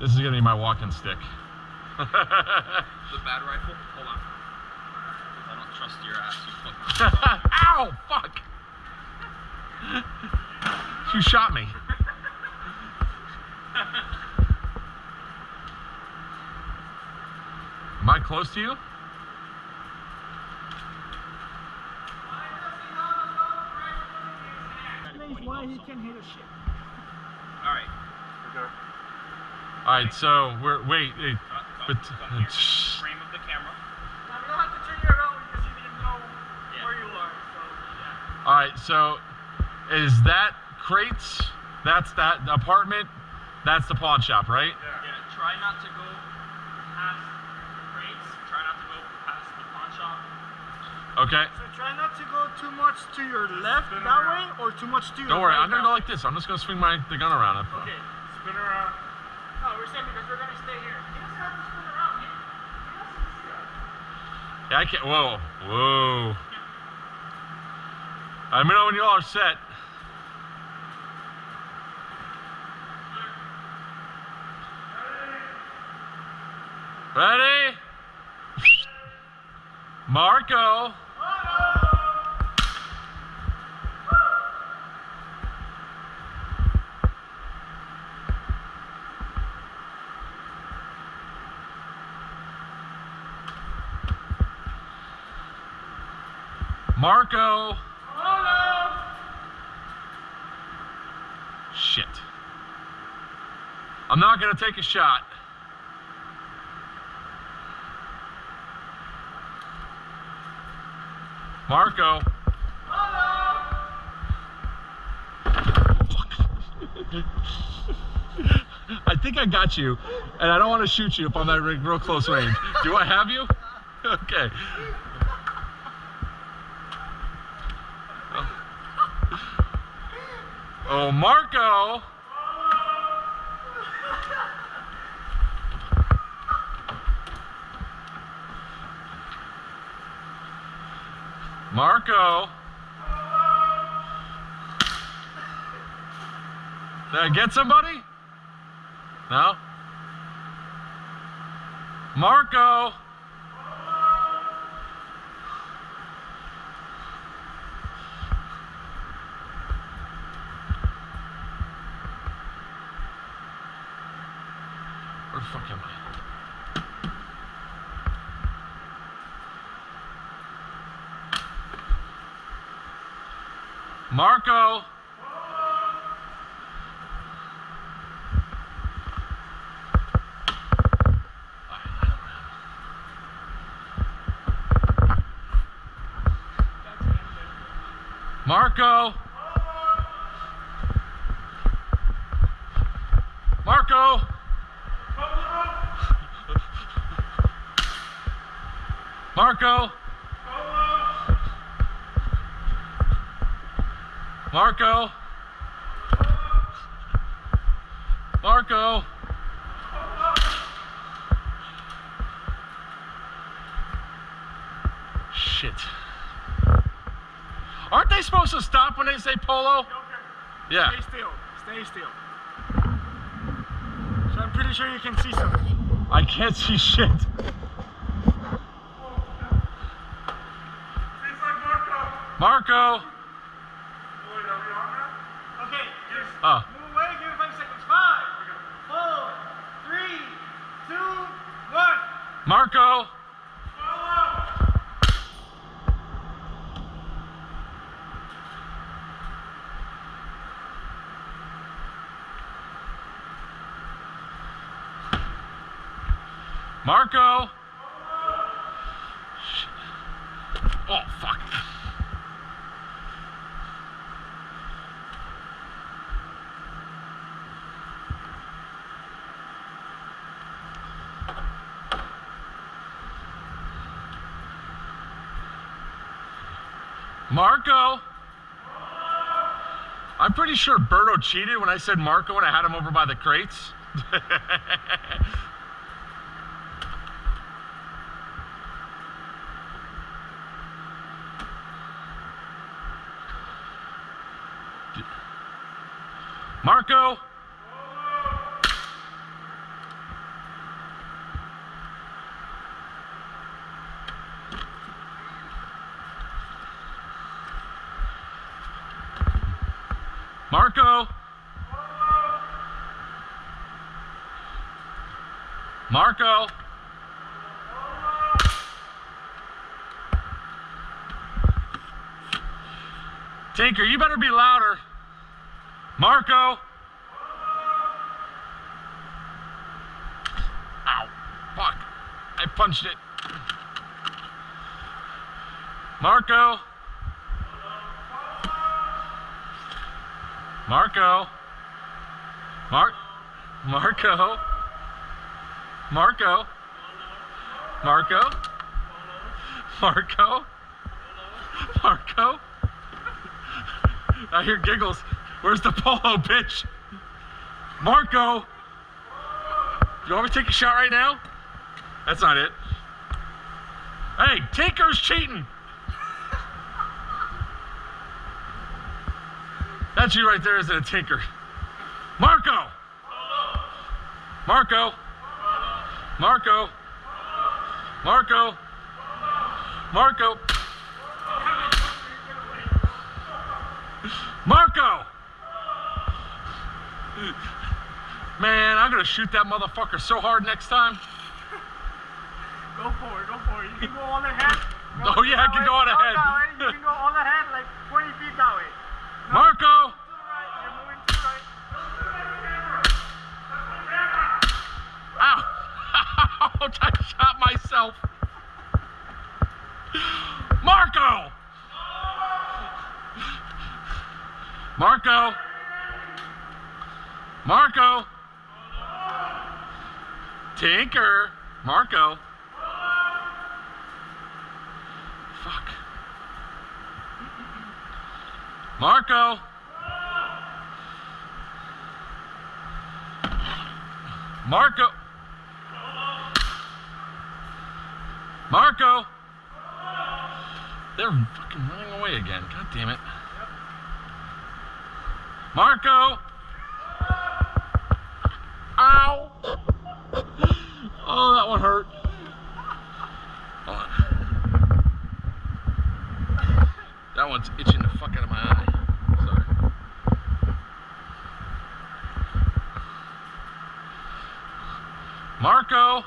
This is gonna be my walking stick. The bad rifle? Hold on. I don't trust your ass, you fucking Ow! Fuck! You shot me. Am I close to you? Why he can hit a shit. Alright. Alright, so we're Frame of the camera. Now we don't have to turn you around because you didn't know where you are. So, yeah. Alright, so is that crates? That's that apartment? That's the pawn shop, right? Yeah. Try not to go past crates. Try not to go past the pawn shop. Okay. So try not to go too much to your left that way or too much to your Don't worry, right I'm gonna go like this. I'm just gonna swing the gun around. Okay, spin around. No, we're saying because we're gonna stay here. He doesn't have to spin around here. Yeah, I can't. Whoa, whoa. Let me know when you all are set. Ready? Marco. Marco. Polo. Shit. I'm not gonna take a shot. Marco. I think I got you, and I don't want to shoot you if I'm at real close range. Do I have you? Okay. Oh, Marco. Marco. Did I get somebody? No? Marco. Where the fuck am I? Marco. Marco. Marco. Marco. Marco. Marco. Shit. Aren't they supposed to stop when they say polo? Yeah. Stay still. Stay still. So I'm pretty sure you can see something. I can't see shit. Marco. Okay, just Oh. move away, give it 5 seconds. 5, 4, 3, 2, 1. Marco. Marco. Shit. Oh, fuck. Marco. I'm pretty sure Berto cheated when I said Marco when I had him over by the crates. Marco. Marco. Marco. Tinker, you better be louder. Marco. Ow. Fuck. I punched it. Marco. Marco. Marco. Marco. Marco. Marco. Marco. I hear giggles. Where's the polo, bitch? Marco. You want me to take a shot right now? That's not it. Hey, Tinker's cheating. That's you right there, isn't it, Tinker? Marco. Marco. Marco. Marco. Marco. Marco! Man, I'm gonna shoot that motherfucker so hard next time. Go for it, go for it. You can go on ahead. Oh yeah, I can go on ahead. You can go on ahead like 20 feet that way. No, Marco! you're moving to the right. Ow! I shot myself. Marco! Marco! Marco! Tinker! Marco! Fuck. Marco! Marco! Marco! They're fucking running away again. God damn it. Marco! Ow! Oh, that one hurt. Hold on. That one's itching the fuck out of my eye. Sorry. Marco!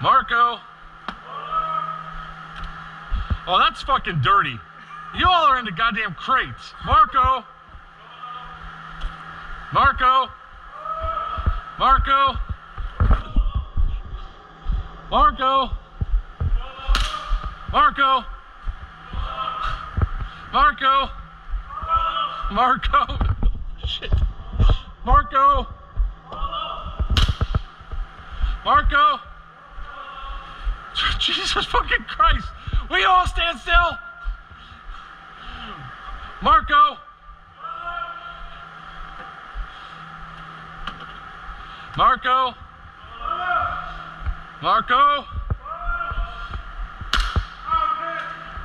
Marco! Oh, that's fucking dirty. You all are in the goddamn crates. Marco! Marco! Marco! Marco! Marco! Marco! Marco! Shit. Marco! Marco! Jesus fucking Christ! Will you all stand still? Marco! Marco! Marco!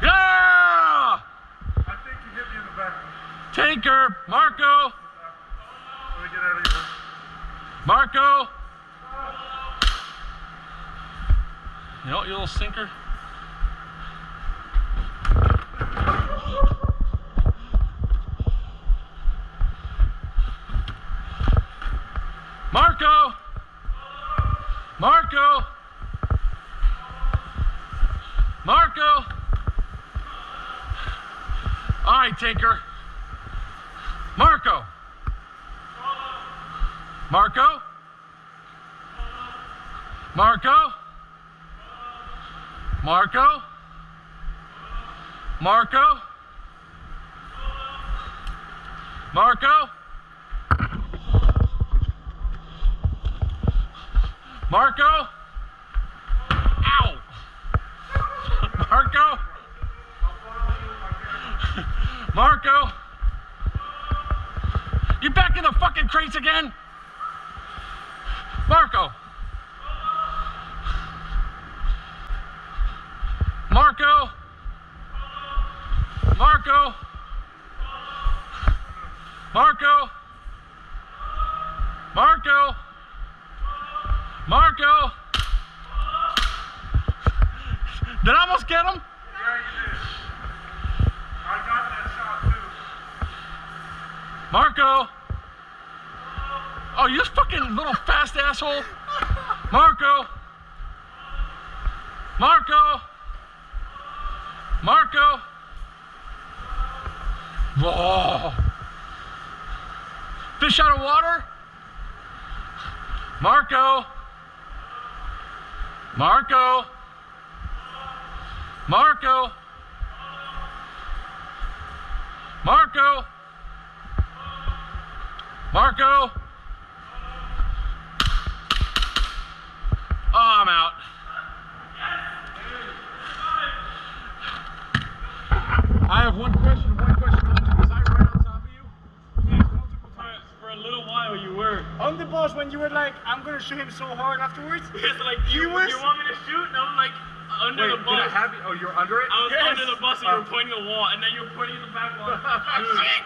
Yeah! I think you hit me in the back. Tinker! Marco! Let me get out of here. Marco! You know what, you little stinker? Marco! Marco! Marco! All right, Tinker. Marco! Marco? Marco? Marco? Marco? Marco? Marco? Ow! Marco? Marco? You back in the fucking crates again? Marco? Marco? Marco? Marco? Marco? Marco? Did I almost get him? Yeah, Marco! Oh, you fucking little fast asshole! Marco! Marco! Marco! Whoa! Fish out of water? Marco! Marco! Marco! Marco! Marco! Oh, I'm out. I have one question only. Was I right on top of you? Yes, multiple times. For a little while you were. On the bus when you were like, I'm gonna shoot him so hard afterwards. It's like you want me to shoot, and I'm like under the bus. Did I have you? Oh, you're under it? I was under the bus and you were pointing the wall, and then you were pointing the back wall. Shit!